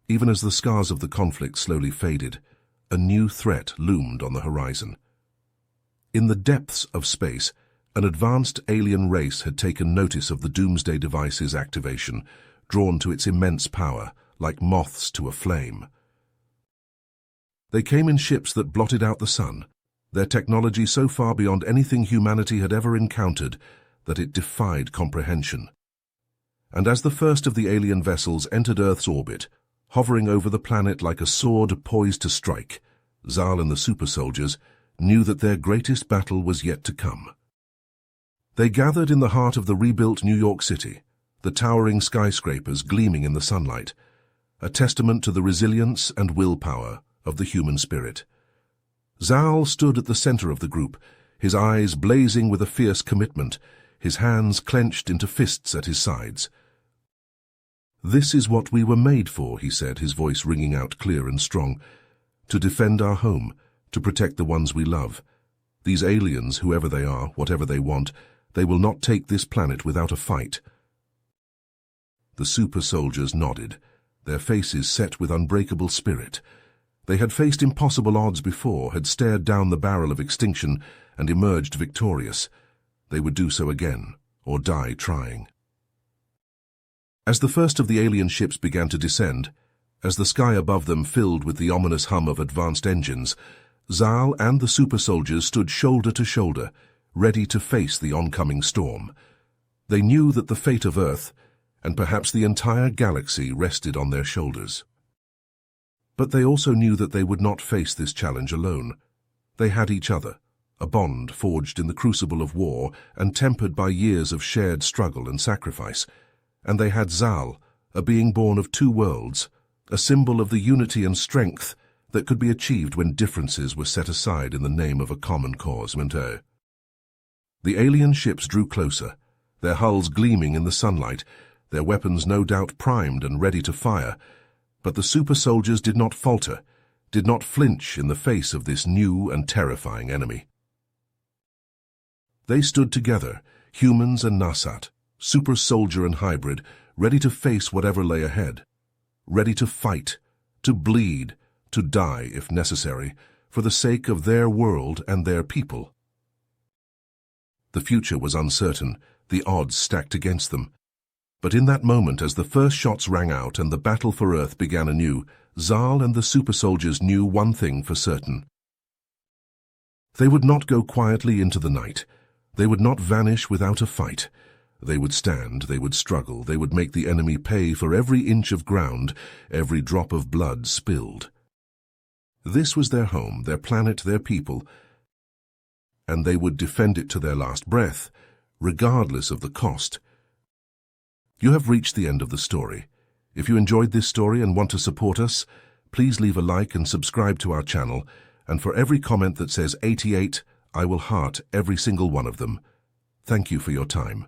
even as the scars of the conflict slowly faded, a new threat loomed on the horizon. In the depths of space, an advanced alien race had taken notice of the Doomsday Device's activation, drawn to its immense power, like moths to a flame. They came in ships that blotted out the sun, their technology so far beyond anything humanity had ever encountered that it defied comprehension. And as the first of the alien vessels entered Earth's orbit, hovering over the planet like a sword poised to strike, Zal and the super soldiers knew that their greatest battle was yet to come. They gathered in the heart of the rebuilt New York City, the towering skyscrapers gleaming in the sunlight, a testament to the resilience and willpower of the human spirit. Zal stood at the center of the group, his eyes blazing with a fierce commitment, his hands clenched into fists at his sides. "This is what we were made for," he said, his voice ringing out clear and strong. "To defend our home, to protect the ones we love. These aliens, whoever they are, whatever they want, they will not take this planet without a fight." The super soldiers nodded, their faces set with unbreakable spirit. They had faced impossible odds before, had stared down the barrel of extinction and emerged victorious. They would do so again, or die trying. As the first of the alien ships began to descend, as the sky above them filled with the ominous hum of advanced engines, Zal and the super soldiers stood shoulder to shoulder, ready to face the oncoming storm. They knew that the fate of Earth, and perhaps the entire galaxy, rested on their shoulders. But they also knew that they would not face this challenge alone. They had each other, a bond forged in the crucible of war and tempered by years of shared struggle and sacrifice. And they had Zal, a being born of two worlds, a symbol of the unity and strength that could be achieved when differences were set aside in the name of a common cause. The alien ships drew closer, their hulls gleaming in the sunlight, their weapons no doubt primed and ready to fire. But the super soldiers did not falter, did not flinch in the face of this new and terrifying enemy. They stood together, humans and Nasat, super soldier and hybrid, ready to face whatever lay ahead, ready to fight, to bleed, to die if necessary, for the sake of their world and their people. The future was uncertain, the odds stacked against them. But in that moment, as the first shots rang out and the battle for Earth began anew, Zal and the super soldiers knew one thing for certain. They would not go quietly into the night. They would not vanish without a fight. They would stand, they would struggle, they would make the enemy pay for every inch of ground, every drop of blood spilled. This was their home, their planet, their people, and they would defend it to their last breath, regardless of the cost. You have reached the end of the story. If you enjoyed this story and want to support us, please leave a like and subscribe to our channel, and for every comment that says 88, I will heart every single one of them. Thank you for your time.